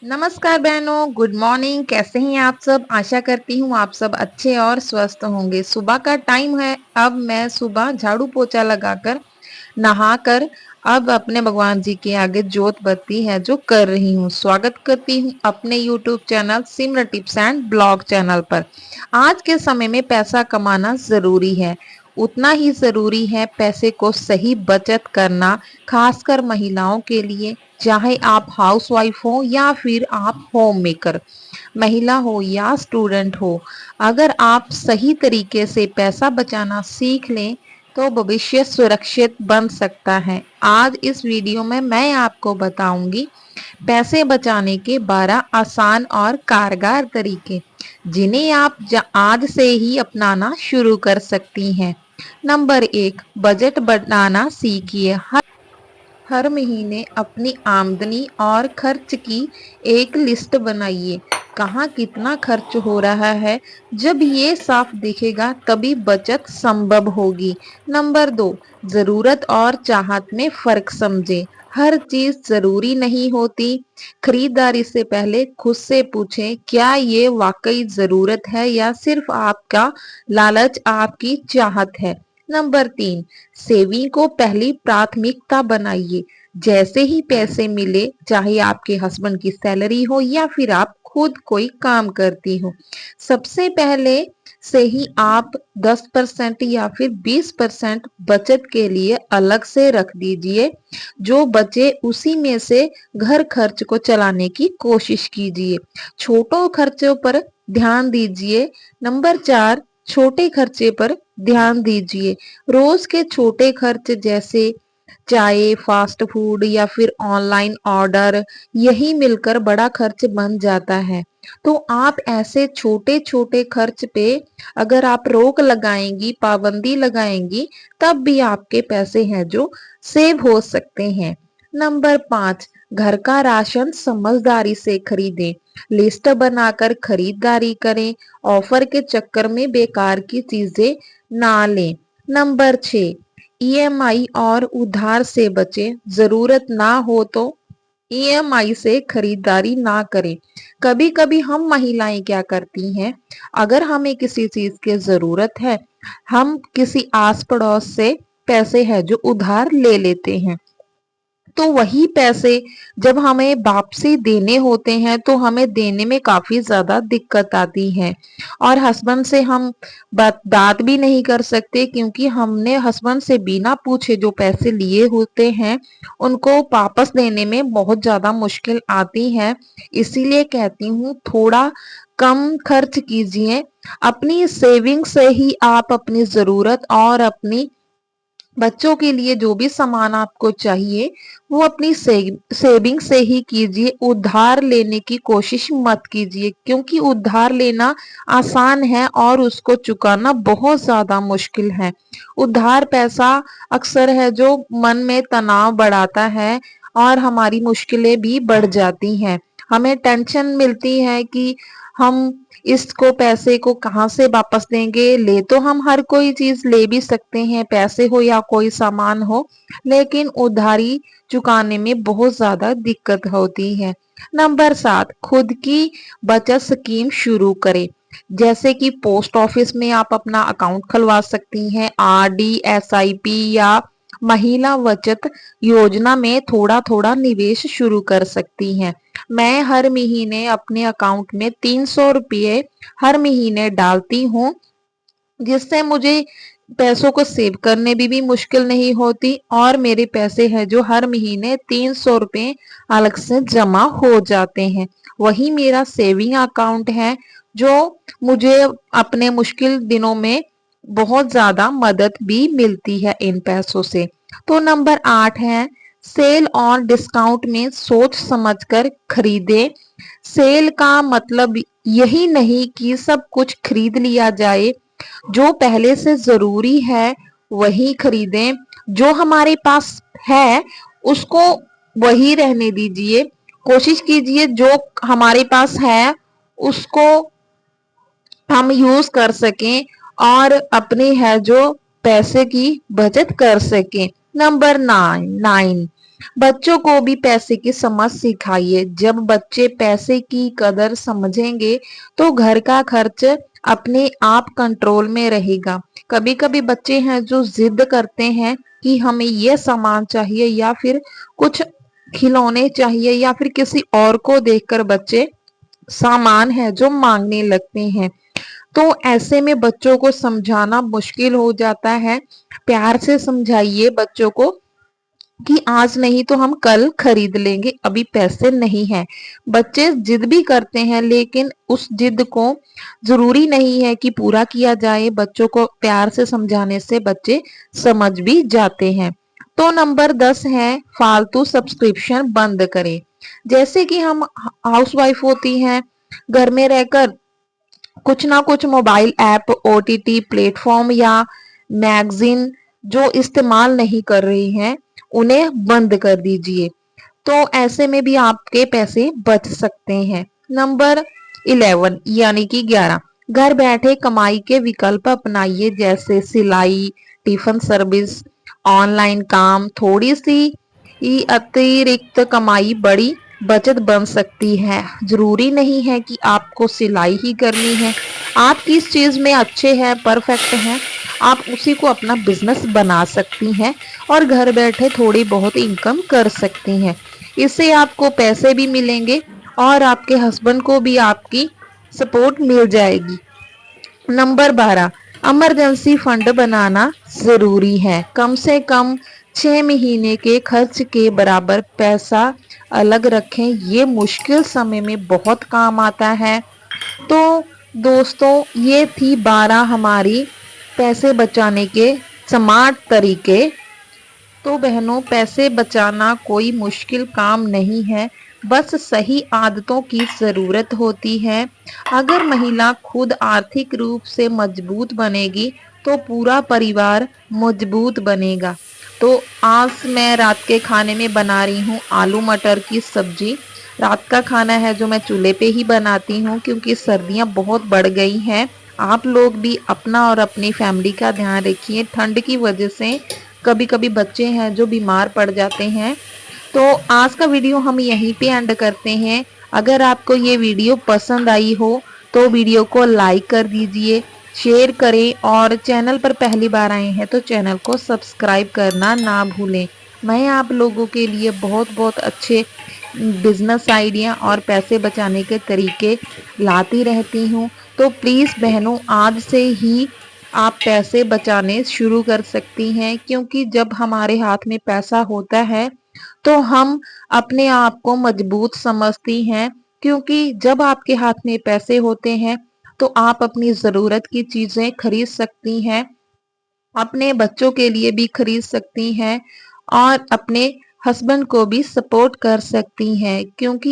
नमस्कार बहनों, good morning. कैसे हैं आप सब? आशा करती हूँ आप सब अच्छे और स्वस्थ होंगे। सुबह का टाइम है। अब मैं सुबह झाड़ू पोछा लगाकर नहाकर अब अपने भगवान जी के आगे जोत बत्ती है जो कर रही हूँ। स्वागत करती हूँ अपने YouTube channel Simran tips and blog channel पर। आज के समय में पैसा कमाना जरूरी है, उतना ही जरूरी है पैसे को सही बचत करना, खासकर महिलाओं के लिए। चाहे आप हाउसवाइफ हो या फिर आप होम मेकर, महिला हो या स्टूडेंट हो, अगर आप सही तरीके से पैसा बचाना सीख लें तो भविष्य सुरक्षित बन सकता है। आज इस वीडियो में मैं आपको बताऊंगी पैसे बचाने के 12 आसान और कारगर तरीके, जिन्हें आप आज से ही अपनाना शुरू कर सकती हैं। नंबर 1, बजट बनाना सीखिए। हर महीने अपनी आमदनी और खर्च की एक लिस्ट बनाइए। कहाँ कितना खर्च हो रहा है, जब ये साफ दिखेगा तभी बचत संभव होगी। नंबर 2, जरूरत और चाहत में फर्क समझे। हर चीज जरूरी नहीं होती। खरीदारी से पहले खुद से पूछें, क्या ये वाकई जरूरत है या सिर्फ आपका लालच, आपकी चाहत है। नंबर 3, सेविंग को पहली प्राथमिकता बनाइए। जैसे ही पैसे मिले, चाहे आपके हस्बैंड की सैलरी हो या फिर आप खुद कोई काम करती हो, सबसे पहले से ही आप 10% या फिर 20% बचत के लिए अलग से रख दीजिए। जो बचे उसी में से घर खर्च को चलाने की कोशिश कीजिए। छोटों खर्चों पर ध्यान दीजिए। नंबर 4, छोटे खर्चे पर ध्यान दीजिए। रोज के छोटे खर्च जैसे चाय, फास्ट फूड या फिर ऑनलाइन ऑर्डर, यही मिलकर बड़ा खर्च बन जाता है। तो आप ऐसे छोटे छोटे खर्च पे अगर आप रोक लगाएंगी, पाबंदी लगाएंगी, तब भी आपके पैसे हैं जो सेव हो सकते हैं। नंबर 5, घर का राशन समझदारी से खरीदें। लिस्ट बनाकर खरीदारी करें। ऑफर के चक्कर में बेकार की चीजें ना लें। नंबर 6, ईएमआई और उधार से बचें। जरूरत ना हो तो ईएमआई से खरीदारी ना करें। कभी कभी हम महिलाएं क्या करती हैं, अगर हमें किसी चीज की जरूरत है, हम किसी आस पड़ोस से पैसे है जो उधार ले लेते हैं। तो वही पैसे जब हमें वापसी देने होते हैं तो हमें देने में काफी ज्यादा दिक्कत आती है। और हस्बैंड से हम बात भी नहीं कर सकते, क्योंकि हमने हस्बैंड से बिना पूछे जो पैसे लिए होते हैं उनको वापस देने में बहुत ज्यादा मुश्किल आती है। इसीलिए कहती हूँ, थोड़ा कम खर्च कीजिए। अपनी सेविंग से ही आप अपनी जरूरत और अपनी बच्चों के लिए जो भी सामान आपको चाहिए वो अपनी सेविंग से ही कीजिए। उधार लेने की कोशिश मत कीजिए, क्योंकि उधार लेना आसान है और उसको चुकाना बहुत ज्यादा मुश्किल है। उधार पैसा अक्सर है जो मन में तनाव बढ़ाता है और हमारी मुश्किलें भी बढ़ जाती हैं। हमें टेंशन मिलती है कि हम इसको पैसे को कहाँ से वापस देंगे। ले तो हम हर कोई चीज ले भी सकते हैं, पैसे हो या कोई सामान हो, लेकिन उधारी चुकाने में बहुत ज्यादा दिक्कत होती है। नंबर 7, खुद की बचत स्कीम शुरू करें। जैसे कि पोस्ट ऑफिस में आप अपना अकाउंट खुलवा सकती हैं, आरडी, एसआईपी या महिला बचत योजना में थोड़ा थोड़ा निवेश शुरू कर सकती हैं। मैं हर महीने अपने अकाउंट में 300 रुपये हर महीने डालती हूँ, जिससे मुझे पैसों को सेव करने भी मुश्किल नहीं होती और मेरे पैसे हैं जो हर महीने 300 रुपये अलग से जमा हो जाते हैं। वही मेरा सेविंग अकाउंट है जो मुझे अपने मुश्किल दिनों में बहुत ज्यादा मदद भी मिलती है इन पैसों से। तो नंबर 8 है, सेल और डिस्काउंट में सोच समझकर खरीदे। सेल का मतलब यही नहीं कि सब कुछ खरीद लिया जाए। जो पहले से जरूरी है वही खरीदें। जो हमारे पास है उसको वही रहने दीजिए। कोशिश कीजिए जो हमारे पास है उसको हम यूज कर सकें और अपने है जो पैसे की बचत कर सकें। नंबर 9, बच्चों को भी पैसे की समझ सिखाइए। जब बच्चे पैसे की कदर समझेंगे तो घर का खर्च अपने आप कंट्रोल में रहेगा। कभी कभी बच्चे हैं जो जिद करते हैं कि हमें ये सामान चाहिए या फिर कुछ खिलौने चाहिए, या फिर किसी और को देखकर बच्चे सामान है जो मांगने लगते हैं। तो ऐसे में बच्चों को समझाना मुश्किल हो जाता है। प्यार से समझाइए बच्चों को कि आज नहीं तो हम कल खरीद लेंगे, अभी पैसे नहीं है। बच्चे जिद भी करते हैं, लेकिन उस जिद को जरूरी नहीं है कि पूरा किया जाए। बच्चों को प्यार से समझाने से बच्चे समझ भी जाते हैं। तो नंबर 10 है, फालतू सब्सक्रिप्शन बंद करें। जैसे कि हम हाउसवाइफ होती हैं, घर में रहकर कुछ ना कुछ मोबाइल ऐप, ओटीटी प्लेटफॉर्म या मैगजीन जो इस्तेमाल नहीं कर रही हैं, उन्हें बंद कर दीजिए। तो ऐसे में भी आपके पैसे बच सकते हैं। नंबर 11 यानी कि 11, घर बैठे कमाई के विकल्प अपनाइए, जैसे सिलाई, टिफिन सर्विस, ऑनलाइन काम। थोड़ी सी अतिरिक्त कमाई बड़ी बचत बन सकती है। जरूरी नहीं है कि आपको सिलाई ही करनी है। आप किस चीज में अच्छे हैं, परफेक्ट हैं, आप उसी को अपना बिजनेस बना सकती हैं और घर बैठे थोड़ी बहुत इनकम कर सकती हैं। इससे आपको पैसे भी मिलेंगे और आपके हस्बैंड को भी आपकी सपोर्ट मिल जाएगी। नंबर 12, इमरजेंसी फंड बनाना जरूरी है। कम से कम 6 महीने के खर्च के बराबर पैसा अलग रखें, ये मुश्किल समय में बहुत काम आता है। तो दोस्तों, ये थी 12 हमारी पैसे बचाने के स्मार्ट तरीके। तो बहनों, पैसे बचाना कोई मुश्किल काम नहीं है, बस सही आदतों की जरूरत होती है। अगर महिला खुद आर्थिक रूप से मजबूत बनेगी तो पूरा परिवार मजबूत बनेगा। तो आज मैं रात के खाने में बना रही हूँ आलू मटर की सब्जी। रात का खाना है जो मैं चूल्हे पे ही बनाती हूँ, क्योंकि सर्दियाँ बहुत बढ़ गई हैं। आप लोग भी अपना और अपनी फैमिली का ध्यान रखिए। ठंड की वजह से कभी कभी बच्चे हैं जो बीमार पड़ जाते हैं। तो आज का वीडियो हम यहीं पे एंड करते हैं। अगर आपको ये वीडियो पसंद आई हो तो वीडियो को लाइक कर दीजिए, शेयर करें, और चैनल पर पहली बार आए हैं तो चैनल को सब्सक्राइब करना ना भूलें। मैं आप लोगों के लिए बहुत बहुत अच्छे बिजनेस आइडिया और पैसे बचाने के तरीके लाती रहती हूँ। तो प्लीज़ बहनों, आज से ही आप पैसे बचाने शुरू कर सकती हैं, क्योंकि जब हमारे हाथ में पैसा होता है तो हम अपने आप को मजबूत समझती हैं। क्योंकि जब आपके हाथ में पैसे होते हैं तो आप अपनी ज़रूरत की चीज़ें खरीद सकती हैं, अपने बच्चों के लिए भी खरीद सकती हैं और अपने हस्बैंड को भी सपोर्ट कर सकती हैं। क्योंकि